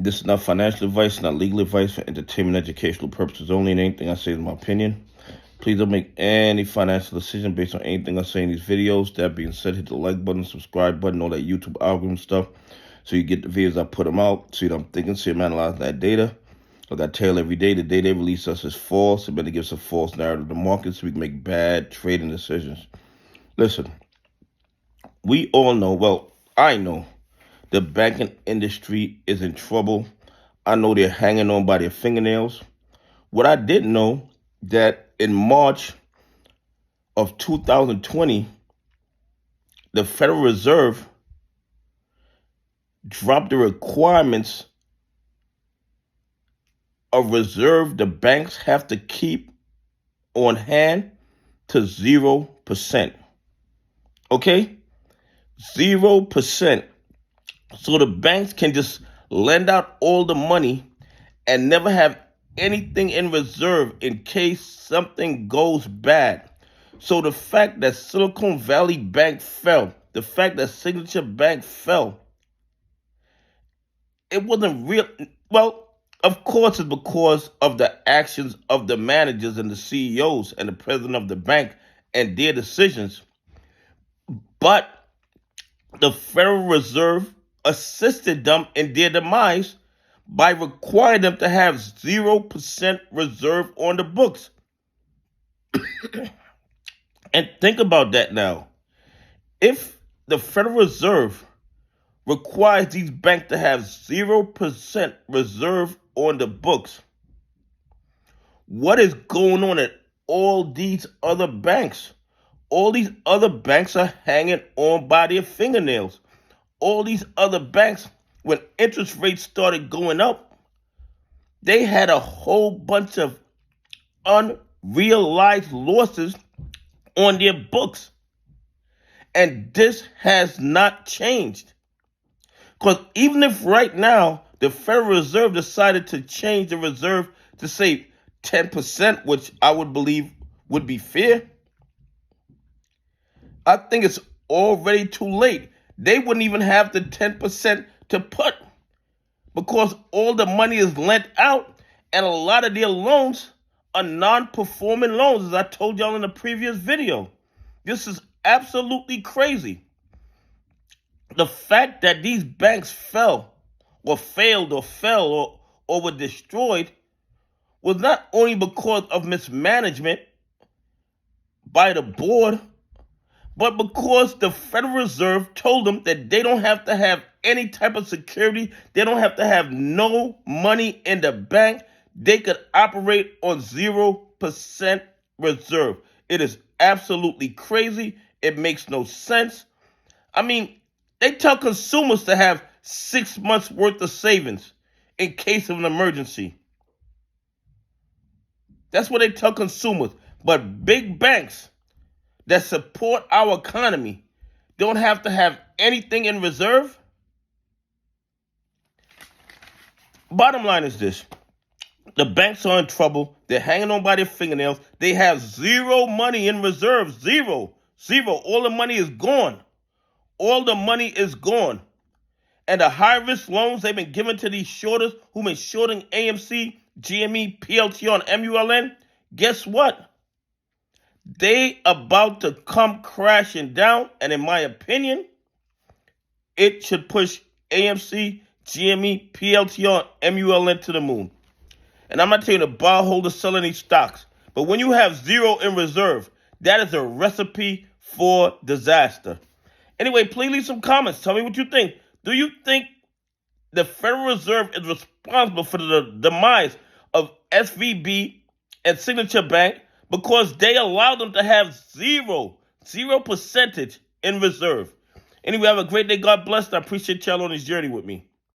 This is not financial advice, not legal advice, for entertainment, educational purposes only, and anything I say is my opinion. Please don't make any financial decision based on anything I say in these videos. That being said, hit the like button, subscribe button, all that YouTube algorithm stuff, so you get the videos I put them out, so you know I'm thinking, so I'm analyzing that data. Like I tell every day, the data they release us is false. It better give us a false narrative of the market so we can make bad trading decisions. Listen, we all know, well, I know, the banking industry is in trouble. I know they're hanging on by their fingernails. What I didn't know, that in March of 2020, the Federal Reserve dropped the requirements of reserve the banks have to keep on hand to 0%. Okay? 0%. So the banks can just lend out all the money and never have anything in reserve in case something goes bad. So the fact that Silicon Valley Bank fell, the fact that Signature Bank fell, it wasn't real. Well, of course it's because of the actions of the managers and the CEOs and the president of the bank and their decisions. But the Federal Reserve assisted them in their demise by requiring them to have 0% reserve on the books. And think about that now. If the Federal Reserve requires these banks to have 0% reserve on the books, what is going on at all these other banks? All these other banks are hanging on by their fingernails. All these other banks, when interest rates started going up, they had a whole bunch of unrealized losses on their books. And this has not changed. Because even if right now the Federal Reserve decided to change the reserve to say 10%, which I would believe would be fair, I think it's already too late. They wouldn't even have the 10% to put because all the money is lent out and a lot of their loans are non-performing loans, as I told y'all in the previous video. This is absolutely crazy. The fact that these banks fell or failed or fell or were destroyed was not only because of mismanagement by the board, but because the Federal Reserve told them that they don't have to have any type of security, they don't have to have no money in the bank, they could operate on 0% reserve. It is absolutely crazy. It makes no sense. I mean, they tell consumers to have 6 months worth of savings in case of an emergency. That's what they tell consumers. But big banks that support our economy don't have to have anything in reserve. Bottom line is this. The banks are in trouble. They're hanging on by their fingernails. They have zero money in reserve. Zero. All the money is gone. All the money is gone. And the high-risk loans they've been giving to these shorters who've been shorting AMC, GME, PLTR, and MULN, guess what? They about to come crashing down, and in my opinion, it should push AMC, GME, PLTR, MULN to the moon. And I'm not telling you to buy, hold, or sell any stocks, but when you have zero in reserve, that is a recipe for disaster. Anyway, please leave some comments. Tell me what you think. Do you think the Federal Reserve is responsible for the demise of SVB and Signature Bank because they allowed them to have zero percentage in reserve? Anyway, have a great day. God bless. I appreciate y'all on this journey with me.